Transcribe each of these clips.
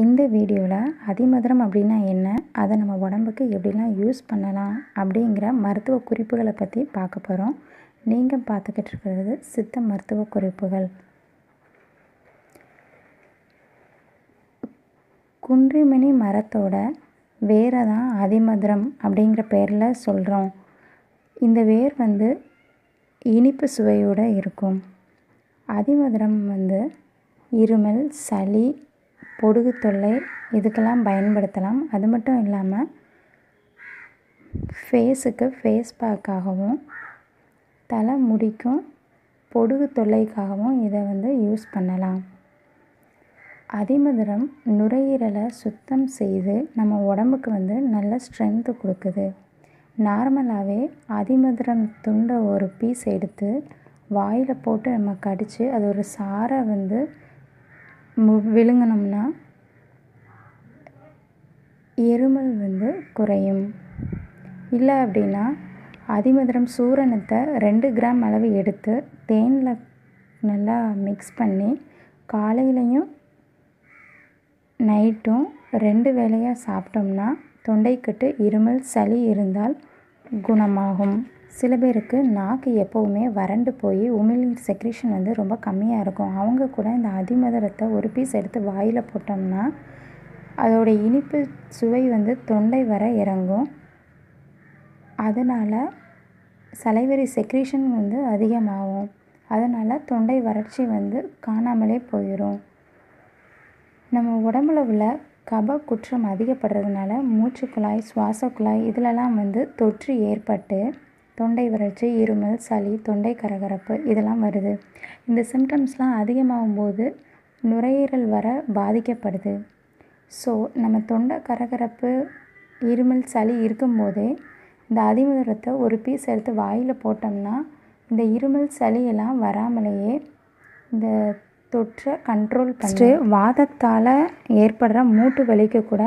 இந்த வீடியோவில் அதிமதுரம் அப்படின்னா என்ன, அதை நம்ம உடம்புக்கு எப்படிலாம் யூஸ் பண்ணலாம் அப்படிங்கிற மருத்துவ குறிப்புகளை பற்றி பார்க்க போகிறோம். நீங்கள் பார்த்துக்கிட்டு இருக்கிறது சித்த மருத்துவ குறிப்புகள். குன்றிமணி மரத்தோட வேரை தான் அதிமதுரம் அப்படிங்கிற பேரில் சொல்கிறோம். இந்த வேர் இனிப்பு சுவையோடு இருக்கும். அதிமதுரம் இருமல், சளி, பொடுகு தொல்லை இதுக்கெல்லாம் பயன்படுத்தலாம். அது மட்டும் இல்லாமல் ஃபேஸ் பேக்காகவும், தலை முடிக்கும் பொடுகு தொல்லைக்காகவும் இதை யூஸ் பண்ணலாம். அதிமதுரம் நுரையீரலை சுத்தம் செய்து நம்ம உடம்புக்கு நல்ல ஸ்ட்ரென்த்து கொடுக்குது. நார்மலாகவே அதிமதுரம் துண்டை ஒரு பீஸ் எடுத்து வாயில் போட்டு நம்ம கடித்து அது ஒரு சாறை விழுங்கினோம்னா இருமல் குறையும். இல்லை அப்படின்னா அதிமதுரம் சூரணத்தை 2 கிராம் அளவு எடுத்து தேனில் நல்லா மிக்ஸ் பண்ணி காலையிலையும் நைட்டும் 2 வேளையாக சாப்பிட்டோம்னா தொண்டைக்கட்டு, இருமல், சளி இருந்தால் குணமாகும். சில பேருக்கு நாக்கு எப்போவுமே வறண்டு போய் உமிழ்நீர் செக்ரேஷன் ரொம்ப கம்மியாக இருக்கும். அவங்க கூட இந்த அதிமதுரத்தை ஒரு பீஸ் எடுத்து வாயில் போட்டோம்னா அதோட இனிப்பு சுவை தொண்டை வர இறங்கும். அதனால் சலைவரி செக்ரேஷன் அதிகமாகும். அதனால் தொண்டை வறட்சி காணாமலே போயிடும். நம்ம உடம்புல உள்ள கப குற்றம் அதிகப்படுறதுனால மூச்சுக்குழாய், சுவாச குழாய் இதிலெல்லாம் தொற்று ஏற்பட்டு தொண்டை வறட்சி, இருமல், சளி, தொண்டை கரகரப்பு இதெல்லாம் வருது. இந்த சிம்டம்ஸ்லாம் அதிகமாகும் போது நுரையீரல் வர பாதிக்கப்படுது. ஸோ நம்ம தொண்டை கரகரப்பு, இருமல், சளி இருக்கும்போதே இந்த அதிமதுரத்தை ஒரு பீஸ் எடுத்து வாயில் போட்டோம்னா இந்த இருமல், சளியெல்லாம் வராமலேயே இந்த தொற்றை கண்ட்ரோல் பண்ணிட்டு வாதத்தால் ஏற்படுற மூட்டு வலிக்கு கூட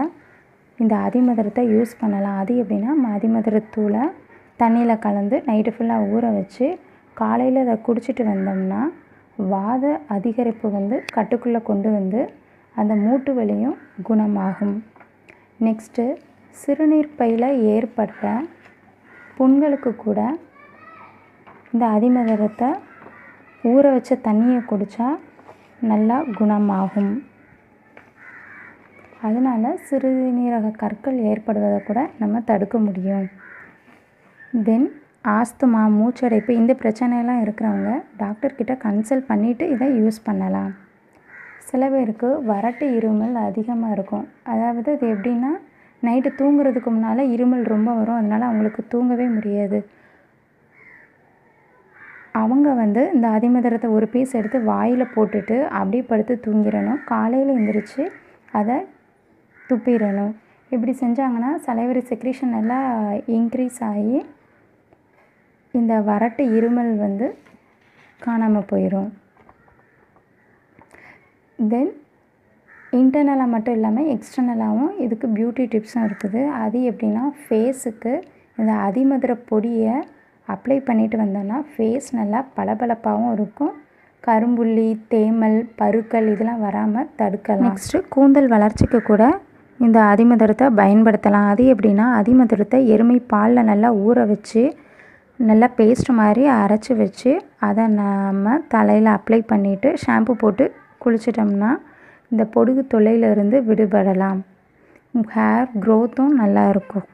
இந்த அதிமதுரத்தை யூஸ் பண்ணலாம். அது எப்படின்னா அதிமதுரத்தூளை தண்ணியில் கலந்து நைட்டு ஃபுல்லாக ஊற வச்சு காலையில் அதை குடிச்சிட்டு வந்தோம்னா வாத அதிகரிப்பு கட்டுக்குள்ளே கொண்டு அந்த மூட்டு வலியும் குணமாகும். நெக்ஸ்ட்டு சிறுநீர் பையில் ஏற்படுற புண்களுக்கு கூட இந்த அதிமதுரத்தை ஊற வச்ச தண்ணியை குடித்தா நல்லா குணமாகும். அதனால் சிறுநீரக கற்கள் ஏற்படுவதை கூட நம்ம தடுக்க முடியும். தென் ஆஸ்துமா, மூச்சடைப்பு இந்த பிரச்சனையெல்லாம் இருக்கிறவங்க டாக்டர்கிட்ட கன்சல்ட் பண்ணிவிட்டு இதை யூஸ் பண்ணலாம். சில பேருக்கு வறட்டு இருமல் அதிகமாக இருக்கும். அதாவது அது எப்படின்னா நைட்டு தூங்குறதுக்கு முன்னால் இருமல் ரொம்ப வரும். அதனால் அவங்களுக்கு தூங்கவே முடியாது. அவங்க இந்த அதிமதுரத்தை ஒரு பீஸ் எடுத்து வாயில் போட்டுட்டு அப்படியே படுத்து தூங்கிடணும். காலையில் எழுந்திரிச்சு அதை துப்பிடணும். இப்படி செஞ்சாங்கன்னா சலைவரி செக்ரேஷன் நல்லா இன்க்ரீஸ் ஆகி இந்த வறட்டு இருமல் காணாமல் போயிடும். தென் இன்டர்னலாக மட்டும் இல்லாமல் எக்ஸ்டர்னலாகவும் இதுக்கு பியூட்டி டிப்ஸும் இருக்குது. அது எப்படின்னா ஃபேஸுக்கு இந்த அதிமதுர பொடியை அப்ளை பண்ணிட்டு வந்தோன்னா ஃபேஸ் நல்லா பளபளப்பாகவும் இருக்கும். கரும்புள்ளி, தேமல், பருக்கள் இதெல்லாம் வராமல் தடுக்கலாம். நெக்ஸ்ட்டு கூந்தல் வளர்ச்சிக்கு கூட இந்த அதிமதுரத்தை பயன்படுத்தலாம். அது எப்படின்னா அதிமதுரத்தை எருமை பாலில் நல்லா ஊற வச்சு நல்லா பேஸ்ட் மாதிரி அரைச்சி வச்சு அதை நம்ம தலையில் அப்ளை பண்ணிவிட்டு ஷாம்பு போட்டு குளிச்சிட்டோம்னா இந்த பொடுகு தொல்லையிலிருந்து விடுபடலாம். ஹேர் க்ரோத்தும் நல்லாயிருக்கும்.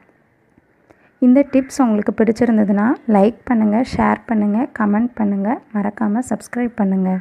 இந்த டிப்ஸ் உங்களுக்கு பிடிச்சிருந்ததுன்னா லைக் பண்ணுங்கள், ஷேர் பண்ணுங்கள், கமெண்ட் பண்ணுங்கள், மறக்காமல் சப்ஸ்கிரைப் பண்ணுங்கள்.